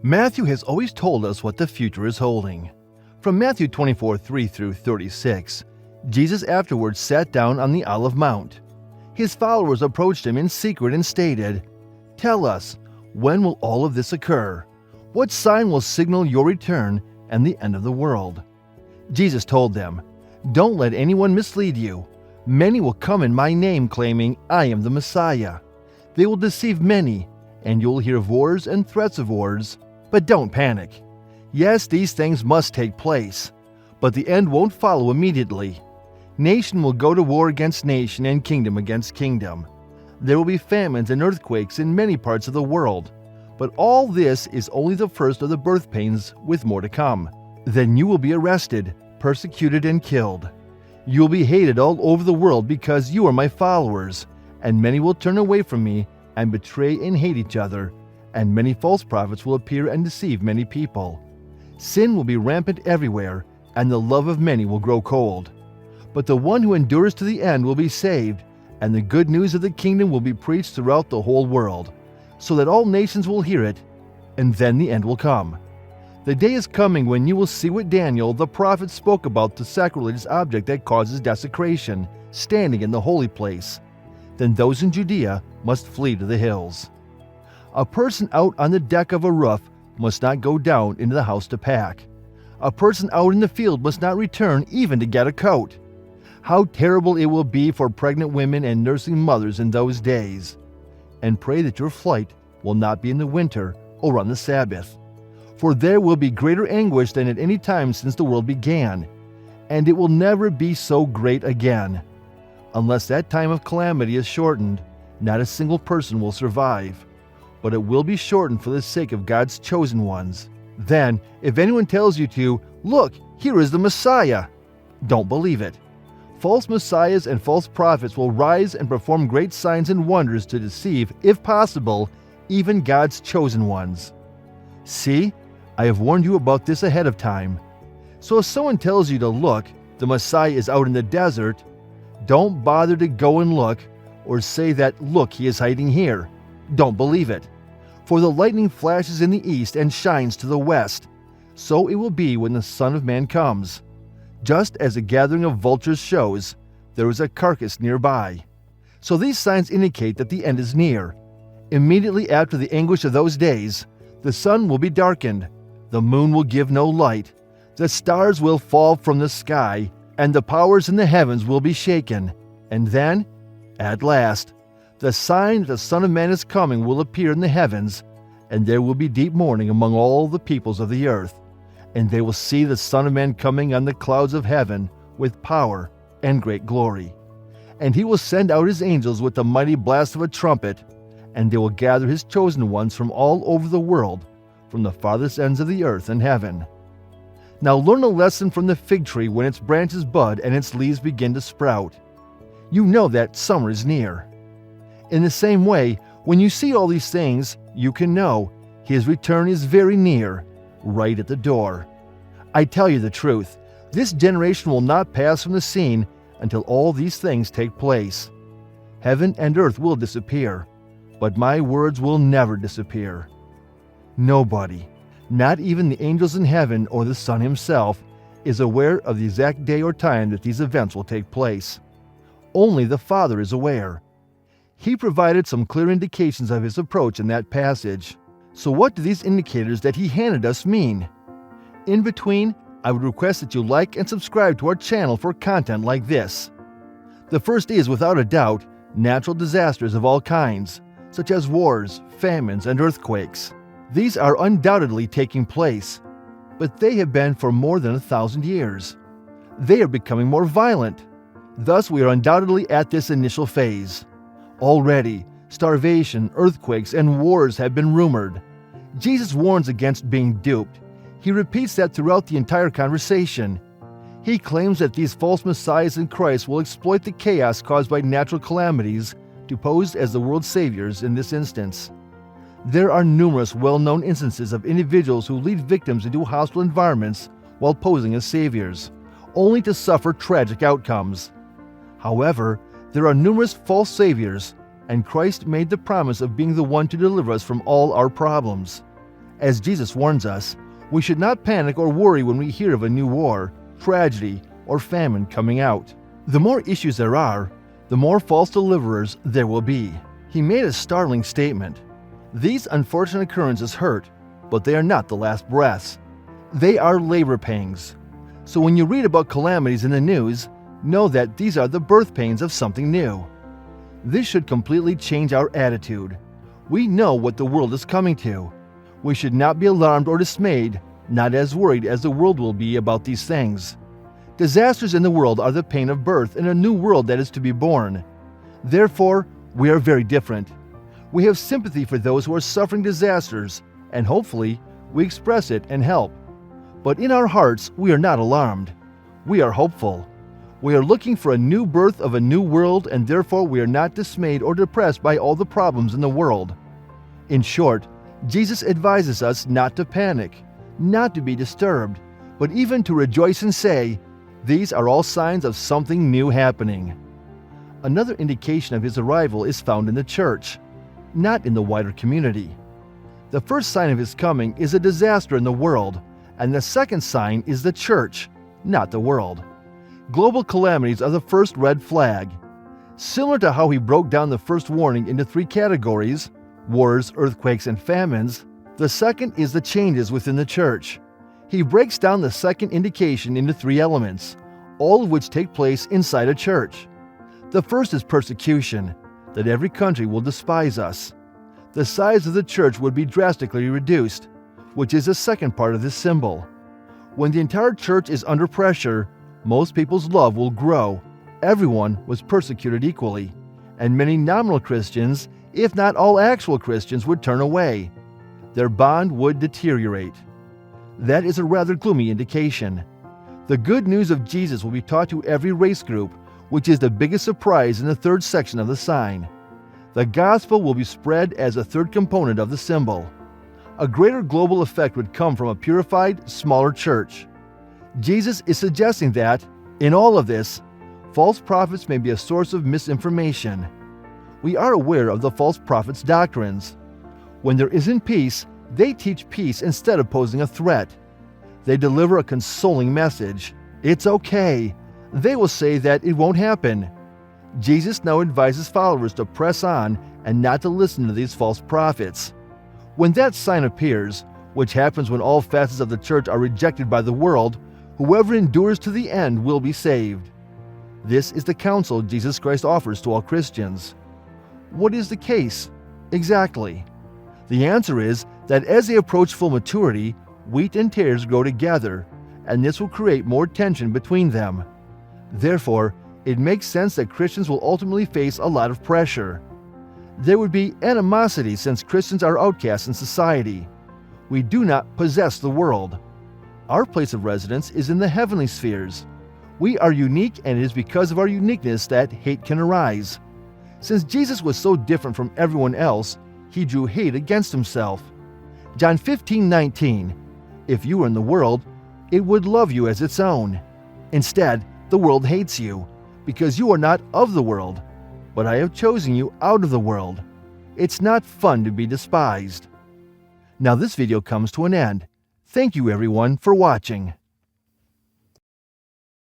Matthew has always told us what the future is holding. From Matthew 24:3 through 36, Jesus afterwards sat down on the Olive Mount. His followers approached him in secret and stated, "Tell us, when will all of this occur? What sign will signal your return and the end of the world?" Jesus told them, "Don't let anyone mislead you. Many will come in my name claiming, 'I am the Messiah.' They will deceive many, and you will hear of wars and threats of wars. But don't panic. Yes, these things must take place, but the end won't follow immediately. Nation will go to war against nation and kingdom against kingdom. There will be famines and earthquakes in many parts of the world, but all this is only the first of the birth pains, with more to come. Then you will be arrested, persecuted, and killed. You will be hated all over the world because you are my followers, and many will turn away from me and betray and hate each other, and many false prophets will appear and deceive many people. Sin will be rampant everywhere, and the love of many will grow cold. But the one who endures to the end will be saved, and the good news of the kingdom will be preached throughout the whole world, so that all nations will hear it, and then the end will come. The day is coming when you will see what Daniel the prophet spoke about, the sacrilegious object that causes desecration, standing in the holy place. Then those in Judea must flee to the hills. A person out on the deck of a roof must not go down into the house to pack. A person out in the field must not return even to get a coat. How terrible it will be for pregnant women and nursing mothers in those days. And pray that your flight will not be in the winter or on the Sabbath. For there will be greater anguish than at any time since the world began, and it will never be so great again. Unless that time of calamity is shortened, not a single person will survive. But it will be shortened for the sake of God's chosen ones. Then, if anyone tells you to, "Look, here is the Messiah," don't believe it. False messiahs and false prophets will rise and perform great signs and wonders to deceive, if possible, even God's chosen ones. See, I have warned you about this ahead of time. So if someone tells you to look, the Messiah is out in the desert, don't bother to go and look, or say that, "Look, he is hiding here." Don't believe it. For the lightning flashes in the east and shines to the west. So it will be when the Son of Man comes. Just as a gathering of vultures shows, there is a carcass nearby. So these signs indicate that the end is near. Immediately after the anguish of those days, the sun will be darkened, the moon will give no light, the stars will fall from the sky, and the powers in the heavens will be shaken. And then, at last, the sign that the Son of Man is coming will appear in the heavens, and there will be deep mourning among all the peoples of the earth. And they will see the Son of Man coming on the clouds of heaven with power and great glory. And he will send out his angels with the mighty blast of a trumpet, and they will gather his chosen ones from all over the world, from the farthest ends of the earth and heaven. Now learn a lesson from the fig tree when its branches bud and its leaves begin to sprout. You know that summer is near. In the same way, when you see all these things, you can know his return is very near, right at the door. I tell you the truth, this generation will not pass from the scene until all these things take place. Heaven and earth will disappear, but my words will never disappear. Nobody, not even the angels in heaven or the Son himself, is aware of the exact day or time that these events will take place. Only the Father is aware. He provided some clear indications of his approach in that passage. So what do these indicators that he handed us mean? In between, I would request that you like and subscribe to our channel for content like this. The first is, without a doubt, natural disasters of all kinds, such as wars, famines, and earthquakes. These are undoubtedly taking place, but they have been for more than 1,000 years. They are becoming more violent. Thus, we are undoubtedly at this initial phase. Already, starvation, earthquakes, and wars have been rumored. Jesus warns against being duped. He repeats that throughout the entire conversation. He claims that these false messiahs in Christ will exploit the chaos caused by natural calamities to pose as the world's saviors in this instance. There are numerous well-known instances of individuals who lead victims into hostile environments while posing as saviors, only to suffer tragic outcomes. However, there are numerous false saviors, and Christ made the promise of being the one to deliver us from all our problems. As Jesus warns us, we should not panic or worry when we hear of a new war, tragedy, or famine coming out. The more issues there are, the more false deliverers there will be. He made a startling statement. These unfortunate occurrences hurt, but they are not the last breaths. They are labor pangs. So when you read about calamities in the news, know that these are the birth pains of something new. This should completely change our attitude. We know what the world is coming to. We should not be alarmed or dismayed, not as worried as the world will be about these things. Disasters in the world are the pain of birth in a new world that is to be born. Therefore, we are very different. We have sympathy for those who are suffering disasters, and hopefully, we express it and help. But in our hearts, we are not alarmed. We are hopeful. We are looking for a new birth of a new world, and therefore we are not dismayed or depressed by all the problems in the world. In short, Jesus advises us not to panic, not to be disturbed, but even to rejoice and say, these are all signs of something new happening. Another indication of his arrival is found in the church, not in the wider community. The first sign of his coming is a disaster in the world, and the second sign is the church, not the world. Global calamities are the first red flag. Similar to how he broke down the first warning into three categories, wars, earthquakes, and famines, the second is the changes within the church. He breaks down the second indication into three elements, all of which take place inside a church. The first is persecution, that every country will despise us. The size of the church would be drastically reduced, which is the second part of this symbol. When the entire church is under pressure, most people's love will grow. Everyone was persecuted equally, and many nominal Christians, if not all actual Christians, would turn away. Their bond would deteriorate. That is a rather gloomy indication. The good news of Jesus will be taught to every race group, which is the biggest surprise in the third section of the sign. The gospel will be spread as a third component of the symbol. A greater global effect would come from a purified, smaller church. Jesus is suggesting that, in all of this, false prophets may be a source of misinformation. We are aware of the false prophets' doctrines. When there isn't peace, they teach peace instead of posing a threat. They deliver a consoling message. It's okay. They will say that it won't happen. Jesus now advises followers to press on and not to listen to these false prophets. When that sign appears, which happens when all facets of the church are rejected by the world, whoever endures to the end will be saved. This is the counsel Jesus Christ offers to all Christians. What is the case? Exactly. The answer is that as they approach full maturity, wheat and tares grow together, and this will create more tension between them. Therefore, it makes sense that Christians will ultimately face a lot of pressure. There would be animosity since Christians are outcasts in society. We do not possess the world. Our place of residence is in the heavenly spheres. We are unique, and it is because of our uniqueness that hate can arise. Since Jesus was so different from everyone else, he drew hate against himself. John 15:19, if you were in the world, it would love you as its own. Instead, the world hates you, because you are not of the world, but I have chosen you out of the world. It's not fun to be despised. Now this video comes to an end. Thank you everyone for watching.